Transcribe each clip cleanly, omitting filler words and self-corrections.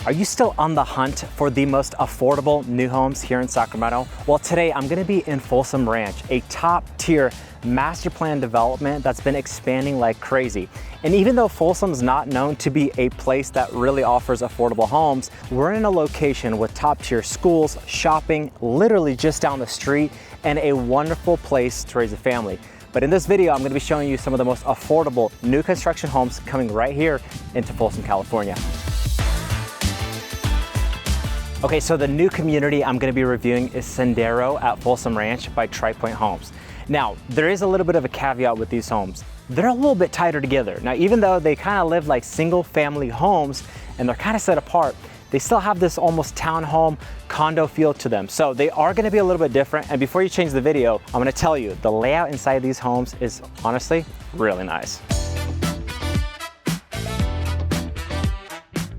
Are you still on the hunt for the most affordable new homes here in Sacramento? Well, today I'm gonna be in Folsom Ranch, a top tier master plan development that's been expanding like crazy. And even though Folsom's not known to be a place that really offers affordable homes, we're in a location with top tier schools, shopping, literally just down the street, and a wonderful place to raise a family. But in this video, I'm gonna be showing you some of the most affordable new construction homes coming right here into Folsom, California. Okay, so the new community I'm gonna be reviewing is Sendero at Folsom Ranch by Tri-Pointe Homes. Now, there is a little bit of a caveat with these homes. They're a little bit tighter together. Now, even though they kind of live like single family homes and they're kind of set apart, they still have this almost townhome condo feel to them. So they are gonna be a little bit different. And before you change the video, I'm gonna tell you, the layout inside these homes is honestly really nice.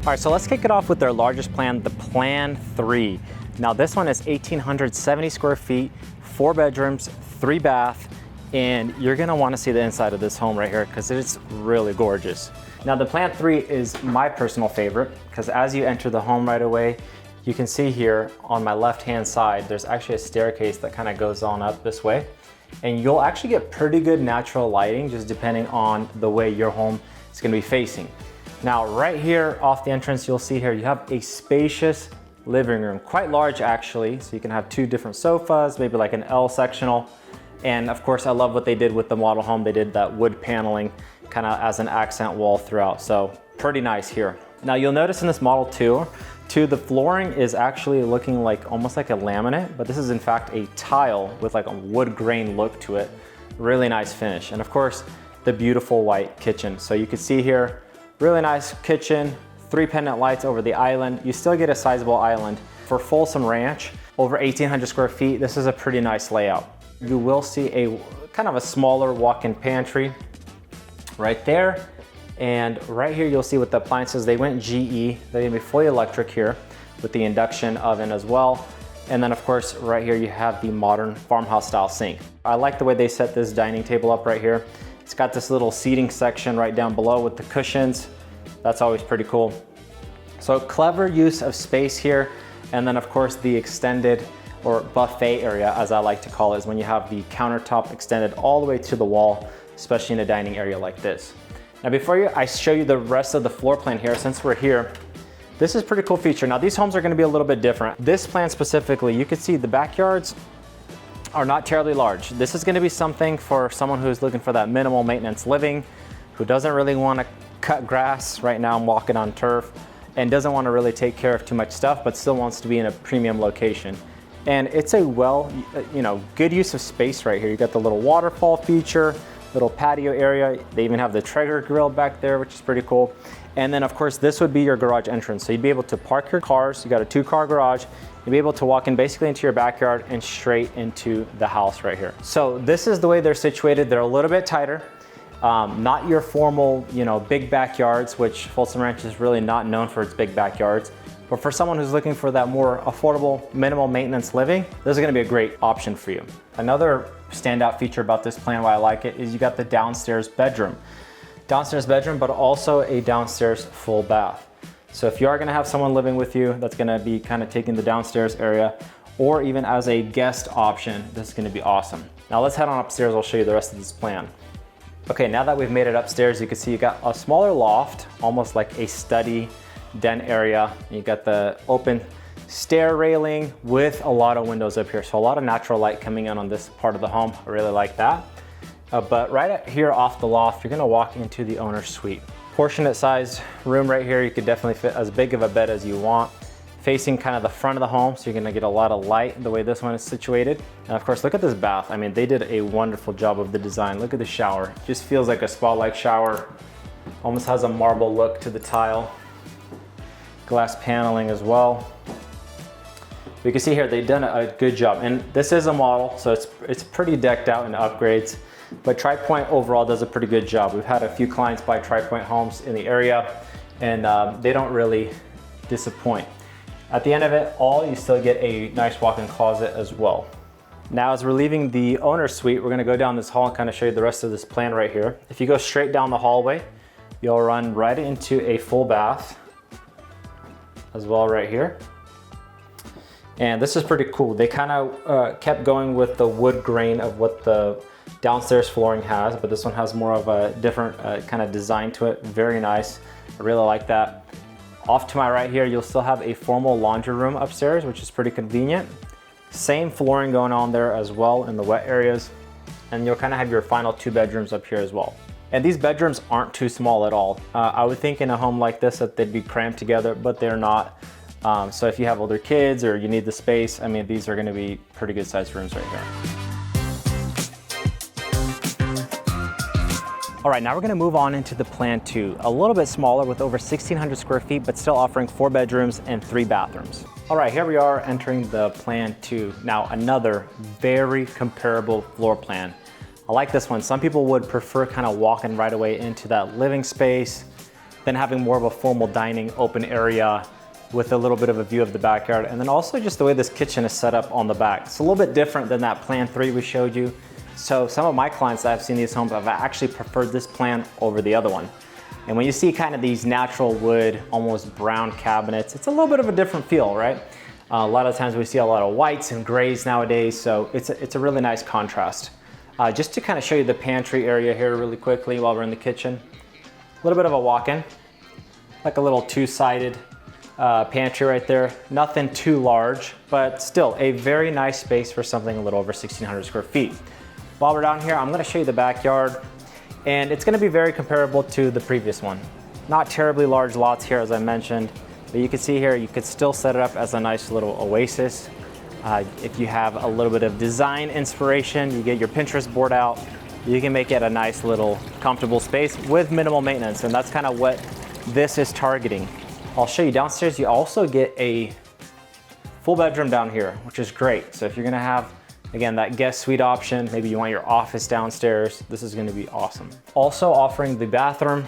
All right, so let's kick it off with their largest plan, the Plan 3. Now this one is 1,870 square feet, 4 bedrooms, 3 bath, and you're gonna wanna see the inside of this home right here because it's really gorgeous. Now the Plan 3 is my personal favorite because as you enter the home right away, you can see here on my left-hand side, there's actually a staircase that kind of goes on up this way. And you'll actually get pretty good natural lighting just depending on the way your home is gonna be facing. Now, right here off the entrance, you'll see here, you have a spacious living room, quite large actually. So you can have 2 different sofas, maybe like an L sectional. And of course, I love what they did with the model home. They did that wood paneling kind of as an accent wall throughout. So pretty nice here. Now you'll notice in this model too, the flooring is actually looking like almost like a laminate, but this is in fact a tile with like a wood grain look to it. Really nice finish. And of course, the beautiful white kitchen. So you can see here, really nice kitchen, 3 pendant lights over the island. You still get a sizable island. For Folsom Ranch, over 1,800 square feet, this is a pretty nice layout. You will see a kind of a smaller walk-in pantry right there. And right here, you'll see with the appliances, they went GE. They're gonna be fully electric here with the induction oven as well. And then of course, right here, you have the modern farmhouse style sink. I like the way they set this dining table up right here. It's got this little seating section right down below with the cushions. That's always pretty cool. So clever use of space here. And then of course the extended or buffet area, as I like to call it, is when you have the countertop extended all the way to the wall, especially in a dining area like this. Now before I show you the rest of the floor plan here, since we're here, this is a pretty cool feature. Now these homes are gonna be a little bit different. This plan specifically, you can see the backyards are not terribly large. This is gonna be something for someone who's looking for that minimal maintenance living, who doesn't really wanna cut grass. Right now I'm walking on turf, and doesn't wanna really take care of too much stuff, but still wants to be in a premium location. And it's a good use of space right here. You got the little waterfall feature, little patio area. They even have the Traeger grill back there, which is pretty cool. And then of course, this would be your garage entrance. So you'd be able to park your cars. You got a 2-car garage. You'll be able to walk in basically into your backyard and straight into the house right here. So this is the way they're situated. They're a little bit tighter. Not your formal, big backyards, which Folsom Ranch is really not known for its big backyards. But for someone who's looking for that more affordable, minimal maintenance living, this is gonna be a great option for you. Another standout feature about this plan, why I like it, is you got the downstairs bedroom. Downstairs bedroom, but also a downstairs full bath. So if you are gonna have someone living with you that's gonna be kind of taking the downstairs area, or even as a guest option, this is gonna be awesome. Now let's head on upstairs, I'll show you the rest of this plan. Okay, now that we've made it upstairs, you can see you got a smaller loft, almost like a study den area. You got the open stair railing with a lot of windows up here. So a lot of natural light coming in on this part of the home. I really like that. But right here off the loft, you're gonna walk into the owner's suite. Proportionate size room right here. You could definitely fit as big of a bed as you want. Facing kind of the front of the home, so you're gonna get a lot of light the way this one is situated. And of course, look at this bath. I mean, they did a wonderful job of the design. Look at the shower. It just feels like a spa-like shower. Almost has a marble look to the tile. Glass paneling as well. You can see here, they've done a good job. And this is a model, so it's pretty decked out in upgrades. But Tri-Pointe overall does a pretty good job. We've had a few clients buy Tri-Pointe homes in the area, and they don't really disappoint. At the end of it all, you still get a nice walk-in closet as well. Now, as we're leaving the owner's suite, we're gonna go down this hall and kind of show you the rest of this plan right here. If you go straight down the hallway, you'll run right into a full bath. as well right here. And this is pretty cool. They kind of kept going with the wood grain of what the downstairs flooring has, but this one has more of a different kind of design to it. Very nice. I really like that. Off to my right here, you'll still have a formal laundry room upstairs, which is pretty convenient. Same flooring going on there as well in the wet areas. And you'll kind of have your final 2 bedrooms up here as well. And these bedrooms aren't too small at all. I would think in a home like this that they'd be crammed together, but they're not. So if you have older kids or you need the space, I mean, these are gonna be pretty good sized rooms right here. All right, now we're gonna move on into the Plan 2. A little bit smaller with over 1,600 square feet, but still offering 4 bedrooms and 3 bathrooms. All right, here we are entering the Plan 2. Now, another very comparable floor plan. I like this one. Some people would prefer kind of walking right away into that living space, then having more of a formal dining open area with a little bit of a view of the backyard. And then also just the way this kitchen is set up on the back. It's a little bit different than that Plan 3 we showed you. So some of my clients that have seen these homes have actually preferred this plan over the other one. And when you see kind of these natural wood, almost brown cabinets, it's a little bit of a different feel, right? A lot of times we see a lot of whites and grays nowadays, so it's a really nice contrast. Just to kind of show you the pantry area here really quickly while we're in the kitchen. A little bit of a walk-in, like a little 2-sided pantry right there. Nothing too large, but still a very nice space for something a little over 1,600 square feet. While we're down here, I'm gonna show you the backyard, and it's gonna be very comparable to the previous one. Not terribly large lots here, as I mentioned, but you can see here, you could still set it up as a nice little oasis. If you have a little bit of design inspiration, you get your Pinterest board out, you can make it a nice little comfortable space with minimal maintenance, and that's kind of what this is targeting. I'll show you downstairs, you also get a full bedroom down here, which is great. So if you're gonna have, again, that guest suite option, maybe you want your office downstairs, this is gonna be awesome. Also offering the bathroom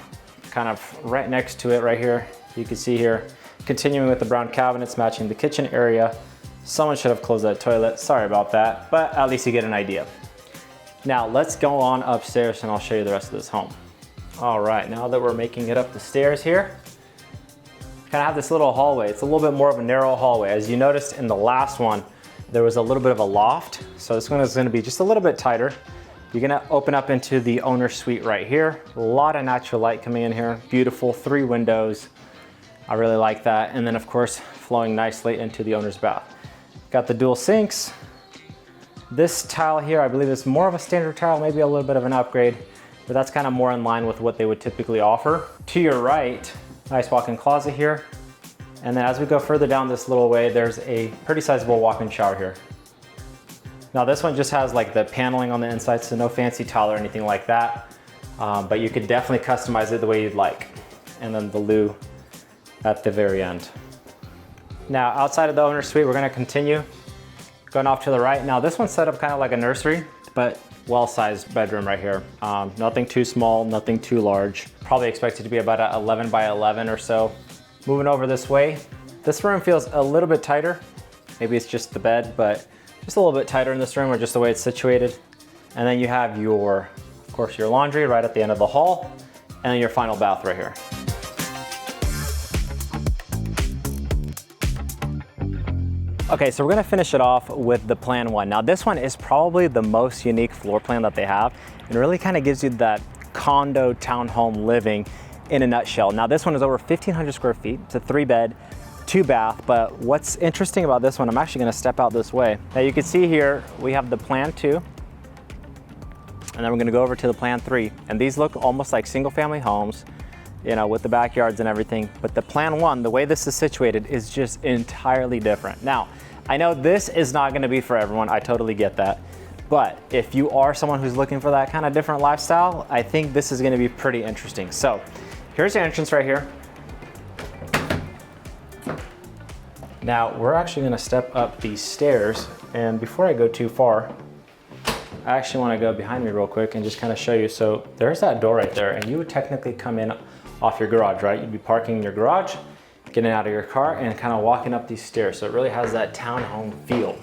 kind of right next to it right here. You can see here, continuing with the brown cabinets matching the kitchen area. Someone should have closed that toilet, sorry about that, but at least you get an idea. Now let's go on upstairs and I'll show you the rest of this home. All right, now that we're making it up the stairs here, kind of have this little hallway. It's a little bit more of a narrow hallway. As you noticed in the last one, there was a little bit of a loft. So this one is gonna be just a little bit tighter. You're gonna open up into the owner's suite right here. A lot of natural light coming in here. Beautiful, 3 windows. I really like that. And then of course, flowing nicely into the owner's bath. Got the dual sinks. This tile here, I believe is more of a standard tile, maybe a little bit of an upgrade, but that's kind of more in line with what they would typically offer. To your right, nice walk-in closet here. And then as we go further down this little way, there's a pretty sizable walk-in shower here. Now this one just has like the paneling on the inside, so no fancy tile or anything like that. But you could definitely customize it the way you'd like. And then the loo at the very end. Now outside of the owner's suite, we're gonna continue going off to the right. Now this one's set up kind of like a nursery, but well-sized bedroom right here. Nothing too small, nothing too large. Probably expected to be about a 11 by 11 or so. Moving over this way, this room feels a little bit tighter. Maybe it's just the bed, but just a little bit tighter in this room or just the way it's situated. And then you have your, of course, your laundry right at the end of the hall, and then your final bath right here. Okay, so we're gonna finish it off with the Plan 1. Now this one is probably the most unique floor plan that they have, and really kind of gives you that condo townhome living in a nutshell. Now this one is over 1,500 square feet. It's a 3-bed, 2-bath, but what's interesting about this one, I'm actually gonna step out this way. Now you can see here, we have the Plan 2, and then we're gonna go over to the Plan 3. And these look almost like single family homes, you know, with the backyards and everything. But the Plan 1, the way this is situated is just entirely different. Now, I know this is not gonna be for everyone, I totally get that. But if you are someone who's looking for that kind of different lifestyle, I think this is gonna be pretty interesting. So, here's your entrance right here. Now, we're actually gonna step up these stairs, and before I go too far, I actually wanna go behind me real quick and just kind of show you. So there's that door right there, and you would technically come in off your garage, right? You'd be parking in your garage, getting out of your car, and kind of walking up these stairs. So it really has that townhome feel.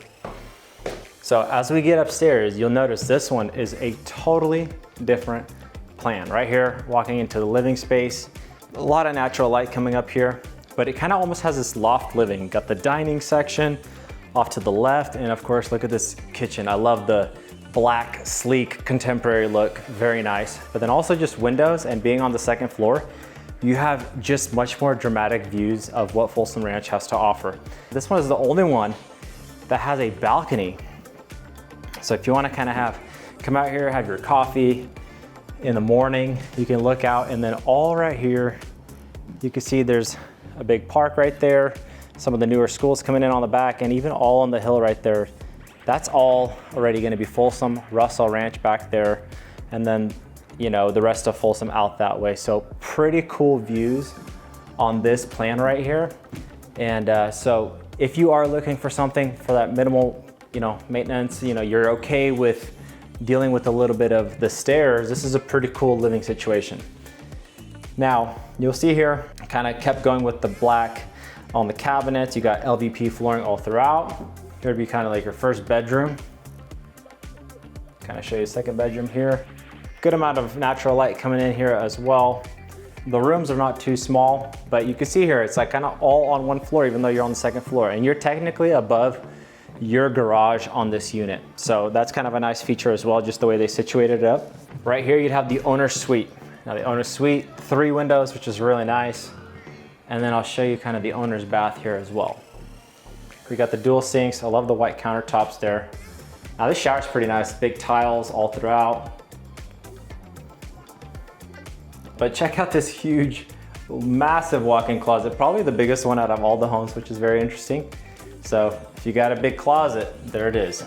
So as we get upstairs, you'll notice this one is a totally different plan. Right here, walking into the living space, a lot of natural light coming up here, but it kind of almost has this loft living. Got the dining section off to the left, and of course, look at this kitchen. I love the black, sleek, contemporary look, very nice. But then also just windows, and being on the second floor, you have just much more dramatic views of what Folsom Ranch has to offer. This one is the only one that has a balcony. So if you want to kind of come out here, have your coffee in the morning, you can look out, and then all right here, you can see there's a big park right there, some of the newer schools coming in on the back, and even all on the hill right there. That's all already going to be Folsom, Russell Ranch back there, and then, you know, the rest of Folsom out that way. So pretty cool views on this plan right here. And so if you are looking for something for that minimal, you know, maintenance, you know, you're okay with dealing with a little bit of the stairs, this is a pretty cool living situation. Now, you'll see here, I kind of kept going with the black on the cabinets. You got LVP flooring all throughout. Here would be kind of like your first bedroom. Kind of show you a second bedroom here. Good amount of natural light coming in here as well. The rooms are not too small, but you can see here, it's like kind of all on one floor, even though you're on the second floor, and you're technically above your garage on this unit. So that's kind of a nice feature as well, just the way they situated it up. Right here, you'd have the owner's suite. Now the owner's suite, 3 windows, which is really nice. And then I'll show you kind of the owner's bath here as well. We got the dual sinks. I love the white countertops there. Now this shower's pretty nice, big tiles all throughout. But check out this huge, massive walk-in closet, probably the biggest one out of all the homes, which is very interesting. So if you got a big closet, there it is.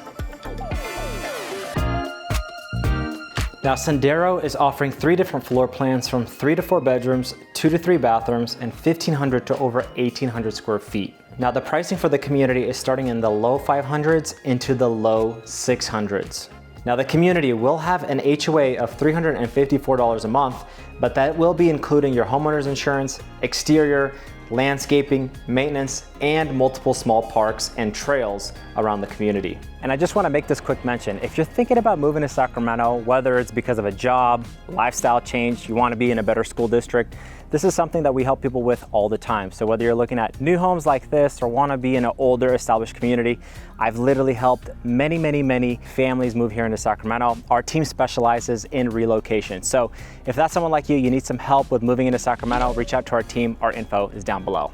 Now Sendero is offering 3 different floor plans from 3 to 4 bedrooms, 2 to 3 bathrooms, and 1,500 to over 1,800 square feet. Now the pricing for the community is starting in the low 500s into the low 600s. Now the community will have an HOA of $354 a month, but that will be including your homeowner's insurance, exterior, landscaping, maintenance, and multiple small parks and trails around the community. And I just want to make this quick mention. If you're thinking about moving to Sacramento, whether it's because of a job, lifestyle change, you want to be in a better school district, this is something that we help people with all the time. So whether you're looking at new homes like this or want to be in an older established community, I've literally helped many families move here into Sacramento. Our team specializes in relocation. So if that's someone like you need some help with moving into Sacramento, reach out to our team. Our info is down below.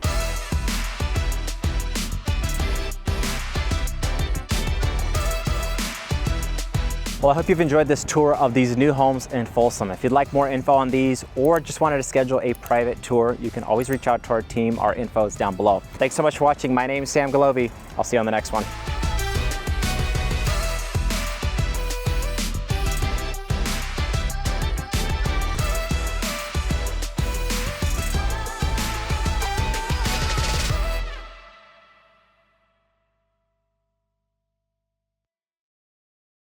Well, I hope you've enjoyed this tour of these new homes in Folsom. If you'd like more info on these or just wanted to schedule a private tour, you can always reach out to our team. Our info is down below. Thanks so much for watching. My name is Sam Golovey. I'll see you on the next one.